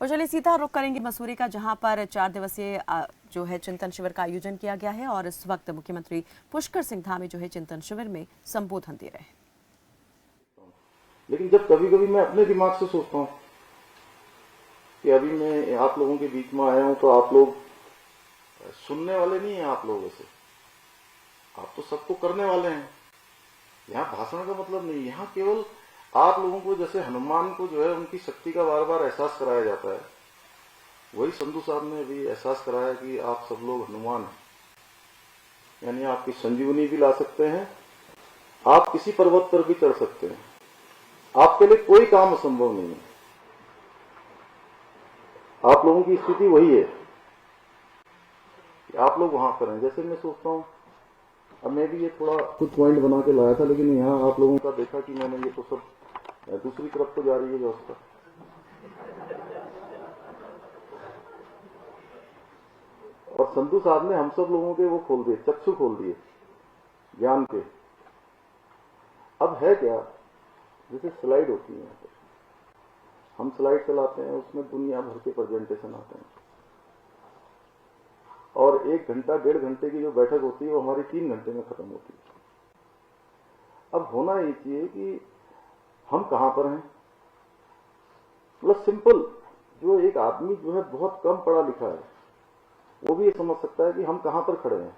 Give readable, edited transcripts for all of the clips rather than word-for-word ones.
और चलिए सीधा रुख करेंगे मसूरी का, जहां पर 4 दिवसीय जो है चिंतन शिविर का आयोजन किया गया है और इस वक्त मुख्यमंत्री पुष्कर सिंह धामी जो है चिंतन शिविर में संबोधन दे रहे हैं। लेकिन जब कभी कभी मैं अपने दिमाग से सोचता हूं कि अभी मैं आप लोगों के बीच में आया हूं तो आप लोग सुनने वाले नहीं हैं। आप लोग ऐसे आप तो सबको करने वाले हैं। यहाँ भाषण का मतलब नहीं, यहाँ केवल आप लोगों को जैसे हनुमान को जो है उनकी शक्ति का बार बार एहसास कराया जाता है, वही संधू साहब ने भी एहसास कराया कि आप सब लोग हनुमान हैं। यानी आपकी संजीवनी भी ला सकते हैं, आप किसी पर्वत पर भी चढ़ सकते हैं, आपके लिए कोई काम असंभव नहीं है। आप लोगों की स्थिति वही है कि आप लोग वहां पर हैं। जैसे मैं सोचता हूं, अब मैं भी ये थोड़ा कुछ पॉइंट बना के लाया था, लेकिन यहाँ आप लोगों का देखा कि मैंने ये तो सब दूसरी तरफ को जा रही है व्यवस्था। और संधू साहब ने हम सब लोगों के वो खोल दिए, चक्षु खोल दिए ज्ञान के। अब है क्या, जैसे स्लाइड होती है, हम स्लाइड चलाते हैं, उसमें दुनिया भर के प्रेजेंटेशन आते हैं और 1 घंटा 1.5 घंटे की जो बैठक होती है वो हमारी 3 घंटे में खत्म होती है। अब होना ये चाहिए कि हम कहां पर हैं। मतलब सिंपल, जो एक आदमी जो है बहुत कम पढ़ा लिखा है वो भी ये समझ सकता है कि हम कहां पर खड़े हैं,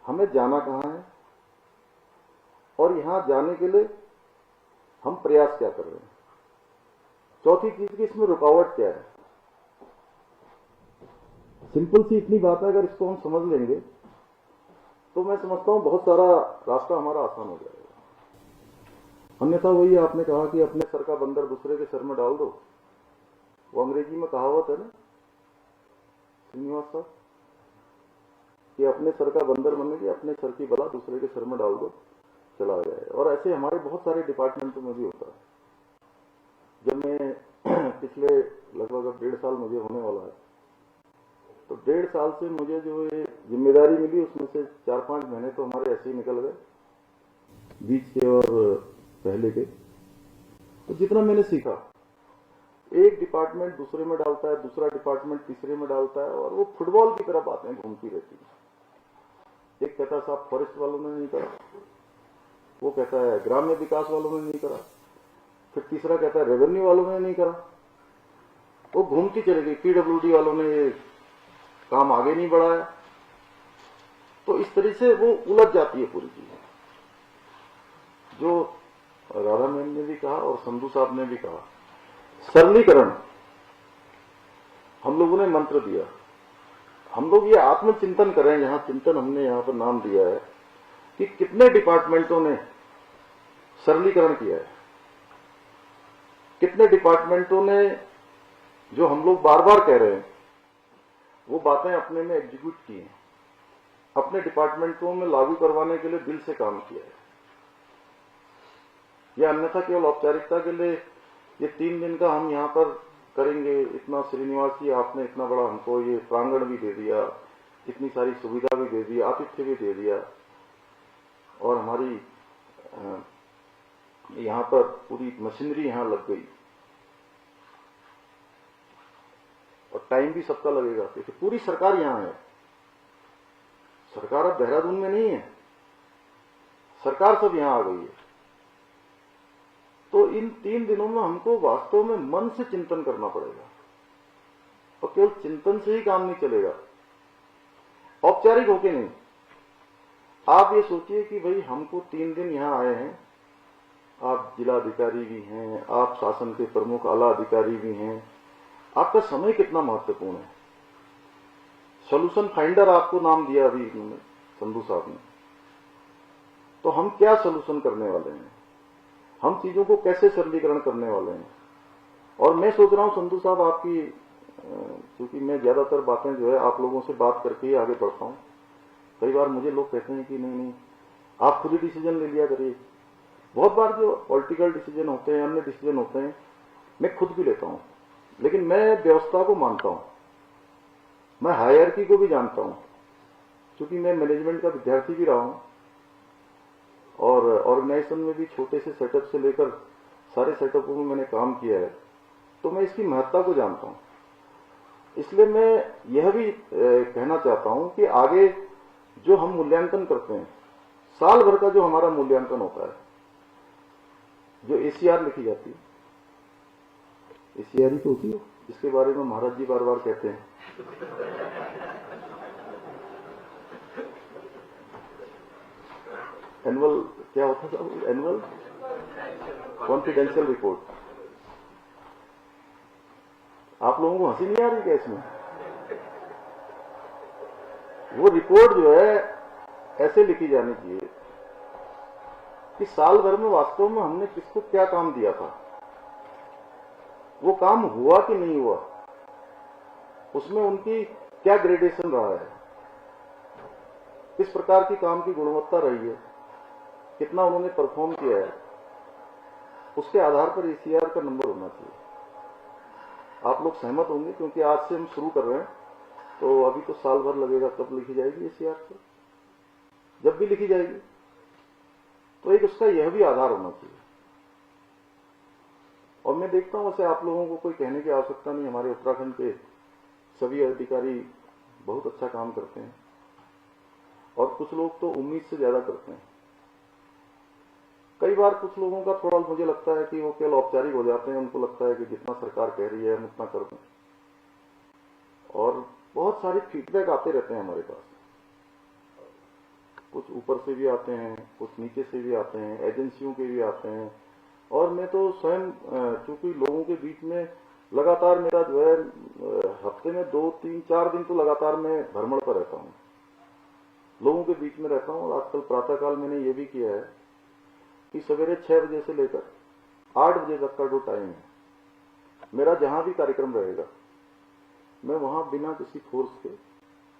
हमें जाना कहां है और यहां जाने के लिए हम प्रयास क्या कर रहे हैं। चौथी चीज की इसमें रुकावट क्या है। सिंपल सी इतनी बात है, अगर इसको हम समझ लेंगे तो मैं समझता हूं बहुत सारा रास्ता हमारा आसान हो जाएगा। अन्यथा वही आपने कहा कि अपने सर का बंदर दूसरे के सर में डाल दो, वो अंग्रेजी में कहावत है ना श्रीनिवास साहब, कि अपने सर का बंदर बनेगी, अपने सर की बला दूसरे के सर में डाल दो, चला जाए। और ऐसे हमारे बहुत सारे डिपार्टमेंटों में भी होता है। जब मैं पिछले लगभग अब 1.5 साल मुझे होने वाला है, तो 1.5 साल से मुझे जो ये जिम्मेदारी मिली उसमें से 4-5 महीने तो हमारे ऐसे ही निकल गए, बीच के और पहले के। तो जितना मैंने सीखा, एक डिपार्टमेंट दूसरे में डालता है, दूसरा डिपार्टमेंट तीसरे में डालता है, और वो फुटबॉल की तरह बातें घूमती रहती है। एक कहता है साहब फॉरेस्ट वालों ने नहीं करा, वो कहता है ग्राम्य विकास वालों ने नहीं करा, फिर तीसरा कहता है रेवेन्यू वालों ने नहीं करा। वो घूमती चली गई, पीडब्ल्यूडी वालों ने ये काम आगे नहीं बढ़ाया। तो इस तरह से वो उलझ जाती है पूरी चीज। जो राधा मैम ने भी कहा और संधू साहब ने भी कहा, सरलीकरण हम लोगों ने मंत्र दिया। हम लोग ये आत्मचिंतन करें, यहां चिंतन हमने यहां पर नाम दिया है कि कितने डिपार्टमेंटों ने सरलीकरण किया है, कितने डिपार्टमेंटों ने जो हम लोग बार बार कह रहे हैं वो बातें अपने में एग्जीक्यूट की हैं, अपने डिपार्टमेंटों में लागू करवाने के लिए दिल से काम किया है। या अन्यथा केवल औपचारिकता के लिए ये 3 दिन का हम यहाँ पर करेंगे, इतना श्रीनिवास जी आपने इतना बड़ा हमको ये प्रांगण भी दे दिया, इतनी सारी सुविधा भी दे दी, आतिथ्य भी दे दिया, और हमारी यहाँ पर पूरी मशीनरी यहाँ लग गई, और टाइम भी सबका लगेगा। देखिए पूरी सरकार यहाँ है, सरकार अब देहरादून में नहीं है, सरकार सब यहाँ आ गई है। तो इन 3 दिनों में हमको वास्तव में मन से चिंतन करना पड़ेगा, और केवल चिंतन से ही काम नहीं चलेगा, औपचारिक होके नहीं। आप ये सोचिए कि भाई हमको 3 दिन यहां आए हैं, आप जिलाधिकारी भी हैं, आप शासन के प्रमुख आला अधिकारी भी हैं, आपका समय कितना महत्वपूर्ण है। सॉल्यूशन फाइंडर आपको नाम दिया अभी इन्होंने, संधू साहब ने। तो हम क्या सॉल्यूशन करने वाले हैं, हम चीजों को कैसे सरलीकरण करने वाले हैं। और मैं सोच रहा हूं संधू साहब आपकी, क्योंकि मैं ज्यादातर बातें जो है आप लोगों से बात करके ही आगे बढ़ता हूं। कई बार मुझे लोग कहते हैं कि नहीं आप खुद ही डिसीजन ले लिया करिए। बहुत बार जो पॉलिटिकल डिसीजन होते हैं, अन्य डिसीजन होते हैं, मैं खुद भी लेता हूं, लेकिन मैं व्यवस्था को मानता हूं, मैं हायरार्की को भी जानता हूं, क्योंकि मैं मैनेजमेंट का विद्यार्थी भी रहा हूं और ऑर्गेनाइजेशन में भी छोटे से सेटअप से लेकर सारे सेटअपों में मैंने काम किया है। तो मैं इसकी महत्ता को जानता हूं। इसलिए मैं यह भी कहना चाहता हूं कि आगे जो हम मूल्यांकन करते हैं, साल भर का जो हमारा मूल्यांकन होता है, जो एसीआर लिखी जाती है, एसीआर ही तो होती है जिसके बारे में महाराज जी बार बार कहते हैं, एनुअल क्या होता था, एनुअल कॉन्फिडेंशियल रिपोर्ट। आप लोगों को हंसी नहीं आ रही क्या इसमें? वो रिपोर्ट जो है ऐसे लिखी जानी चाहिए कि साल भर में वास्तव में हमने किसको क्या काम दिया था, वो काम हुआ कि नहीं हुआ, उसमें उनकी क्या ग्रेडेशन रहा है, किस प्रकार की काम की गुणवत्ता रही है, कितना उन्होंने परफॉर्म किया है, उसके आधार पर एसीआर का नंबर होना चाहिए। आप लोग सहमत होंगे, क्योंकि आज से हम शुरू कर रहे हैं, तो अभी तो साल भर लगेगा। कब लिखी जाएगी एसीआर से? जब भी लिखी जाएगी तो एक उसका यह भी आधार होना चाहिए। और मैं देखता हूं, वैसे आप लोगों को कोई कहने की आवश्यकता नहीं, हमारे उत्तराखंड के सभी अधिकारी बहुत अच्छा काम करते हैं और कुछ लोग तो उम्मीद से ज्यादा करते हैं। कई बार कुछ लोगों का थोड़ा मुझे लगता है कि वो केवल औपचारिक हो जाते हैं, उनको लगता है कि जितना सरकार कह रही है हम उतना कर दें, और बहुत सारे फीडबैक आते रहते हैं हमारे पास, कुछ ऊपर से भी आते हैं, कुछ नीचे से भी आते हैं, एजेंसियों के भी आते हैं। और मैं तो स्वयं चूंकि लोगों के बीच में लगातार मेरा जो है हफ्ते में 2, 3, 4 दिन तो लगातार मैं भ्रमण पर रहता हूँ, लोगों के बीच में रहता हूँ। और आजकल प्रातःकाल मैंने ये भी किया है कि सवेरे 6 बजे से लेकर 8 बजे तक का जो टाइम है मेरा, जहां भी कार्यक्रम रहेगा, मैं वहां बिना किसी फोर्स के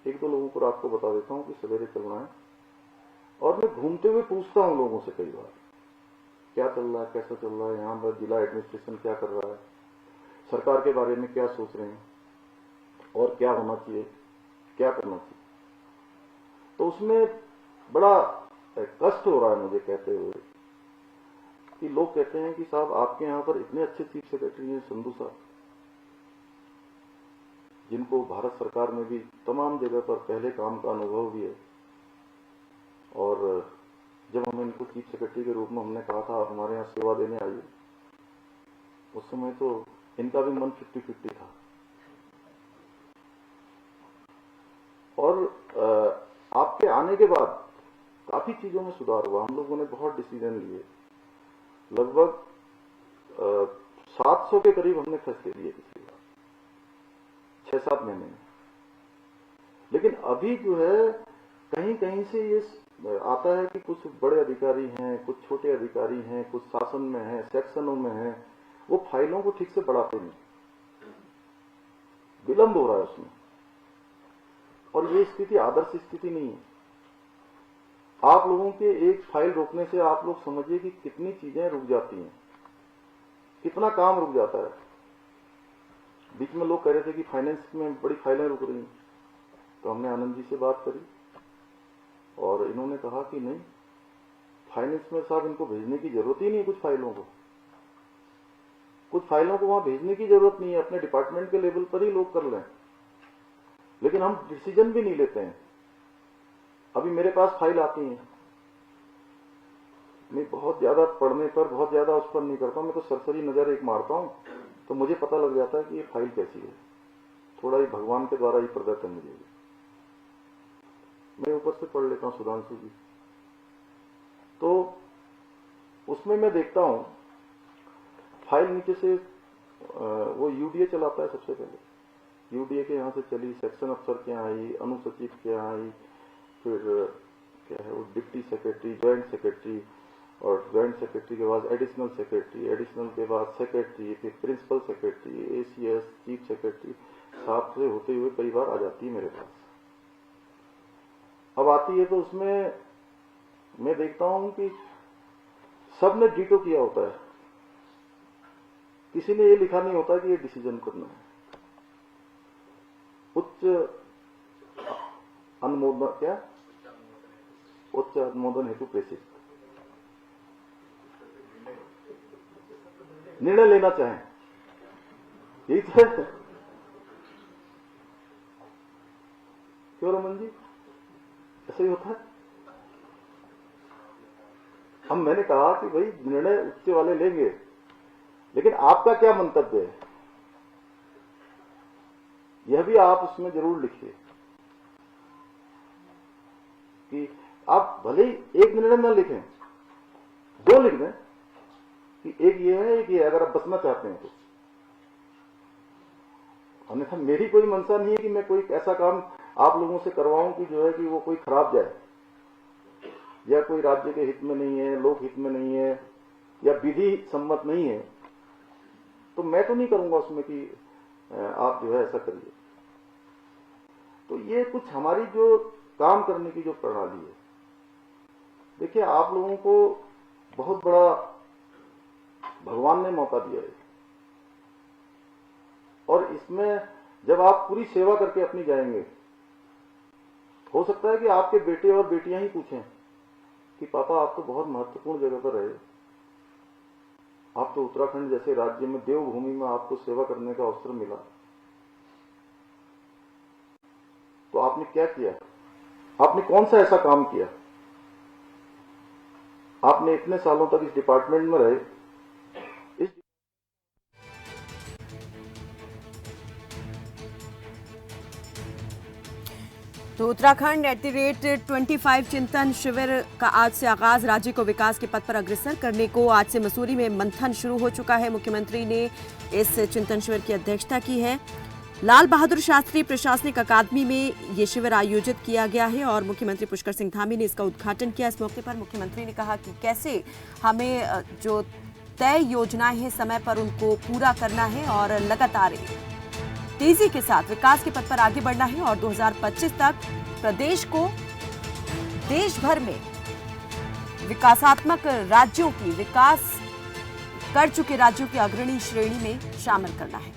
1-2 लोगों को रात को बता देता हूं कि सवेरे चलना है। और मैं घूमते हुए पूछता हूं लोगों से कई बार, क्या चल रहा है, कैसा चल रहा है, यहां पर जिला एडमिनिस्ट्रेशन क्या कर रहा है, सरकार के बारे में क्या सोच रहे हैं, और क्या होना चाहिए, क्या करना चाहिए। तो उसमें बड़ा कष्ट हो रहा है मुझे कहते हुए कि लोग कहते हैं कि साहब आपके यहां पर इतने अच्छे चीफ सेक्रेटरी हैं संधू साहब, जिनको भारत सरकार में भी तमाम जगह पर पहले काम का अनुभव भी है, और जब हमें इनको चीफ सेक्रेटरी के रूप में हमने कहा था आप हमारे यहाँ सेवा देने आइए, उस समय तो इनका भी मन 50-50 था। और आपके आने के बाद काफी चीजों में सुधार हुआ। हम लोगों ने बहुत डिसीजन लिए, लगभग 700 के करीब हमने फैसले लिए पिछली बार 6-7 महीने में। लेकिन अभी जो है कहीं कहीं से ये आता है कि कुछ बड़े अधिकारी हैं, कुछ छोटे अधिकारी हैं, कुछ शासन में हैं, सेक्शनों में हैं, वो फाइलों को ठीक से बढ़ाते नहीं, विलंब हो रहा है उसमें। और ये स्थिति आदर्श स्थिति नहीं है। आप लोगों के एक फाइल रोकने से आप लोग समझिए कि कितनी चीजें रुक जाती हैं, कितना काम रुक जाता है। बीच में लोग कह रहे थे कि फाइनेंस में बड़ी फाइलें रुक रही हैं, तो हमने आनंद जी से बात करी और इन्होंने कहा कि नहीं, फाइनेंस में साहब इनको भेजने की जरूरत ही नहीं, कुछ फाइलों को वहां भेजने की जरूरत नहीं है, अपने डिपार्टमेंट के लेवल पर ही लोग कर लें। लेकिन हम डिसीजन भी नहीं लेते हैं। अभी मेरे पास फाइल आती है, मैं बहुत ज्यादा पढ़ने पर बहुत ज्यादा उस पर नहीं करता हूं, मैं तो सरसरी नजर एक मारता हूं तो मुझे पता लग जाता है कि ये फाइल कैसी है। थोड़ा ही भगवान के द्वारा ही प्रदत्त है मुझे, मैं ऊपर से पढ़ लेता हूं सुधांशु जी, तो उसमें मैं देखता हूं फाइल नीचे से वो यूडीए चलाता है। सबसे पहले यूडीए के यहां से चली, सेक्शन अफसर के यहाँ आई, अनुसचिव के यहाँ आई, फिर क्या है वो डिप्टी सेक्रेटरी, ज्वाइंट सेक्रेटरी, और ज्वाइंट सेक्रेटरी के बाद एडिशनल सेक्रेटरी, एडिशनल के बाद सेक्रेटरी, फिर principal secretary, ACS, chief secretary, 7 से होते हुए कई बार आ जाती है मेरे पास। अब आती है तो उसमें मैं देखता हूं कि सबने डीटो किया होता है, किसी ने ये लिखा नहीं होता कि ये डिसीजन करना है। उच्च अनुमोदन, क्या उच्च अनुमोदन हेतु प्रेषित, निर्णय लेना चाहें यही तो है। क्यों रमन जी, ऐसे ही होता है। हम मैंने कहा कि भाई निर्णय उच्च वाले लेंगे, लेकिन आपका क्या मंतव्य है यह भी आप उसमें जरूर लिखिए कि आप भले ही एक निर्णय न लिखें, दो लिख दें कि एक ये है, एक ये है, अगर आप बचना चाहते हैं तो। अन्यथा मेरी कोई मंशा नहीं है कि मैं कोई ऐसा काम आप लोगों से करवाऊं कि जो है कि वो कोई खराब जाए, या कोई राज्य के हित में नहीं है, लोक हित में नहीं है, या विधि सम्मत नहीं है, तो मैं तो नहीं करूंगा उसमें कि आप जो है ऐसा करिए। तो ये कुछ हमारी जो काम करने की जो प्रणाली है, देखिए आप लोगों को बहुत बड़ा भगवान ने मौका दिया है, और इसमें जब आप पूरी सेवा करके अपनी जाएंगे, हो सकता है कि आपके बेटे और बेटियां ही पूछें कि पापा आप तो बहुत महत्वपूर्ण जगह पर रहे, आप तो उत्तराखंड जैसे राज्य में देवभूमि में आपको सेवा करने का अवसर मिला, तो आपने क्या किया, आपने कौन सा ऐसा काम किया, आपने इतने सालों तक इस डिपार्टमेंट में रहे। इस तो उत्तराखंड @25 चिंतन शिविर का आज से आगाज, राज्य को विकास के पथ पर अग्रसर करने को आज से मसूरी में मंथन शुरू हो चुका है। मुख्यमंत्री ने इस चिंतन शिविर की अध्यक्षता की है। लाल बहादुर शास्त्री प्रशासनिक अकादमी में ये शिविर आयोजित किया गया है और मुख्यमंत्री पुष्कर सिंह धामी ने इसका उद्घाटन किया। इस मौके पर मुख्यमंत्री ने कहा कि कैसे हमें जो तय योजनाएं हैं समय पर उनको पूरा करना है और लगातार तेजी के साथ विकास के पथ पर आगे बढ़ना है और 2025 तक प्रदेश को देश भर में विकासात्मक राज्यों की, विकास कर चुके राज्यों की अग्रणी श्रेणी में शामिल करना है।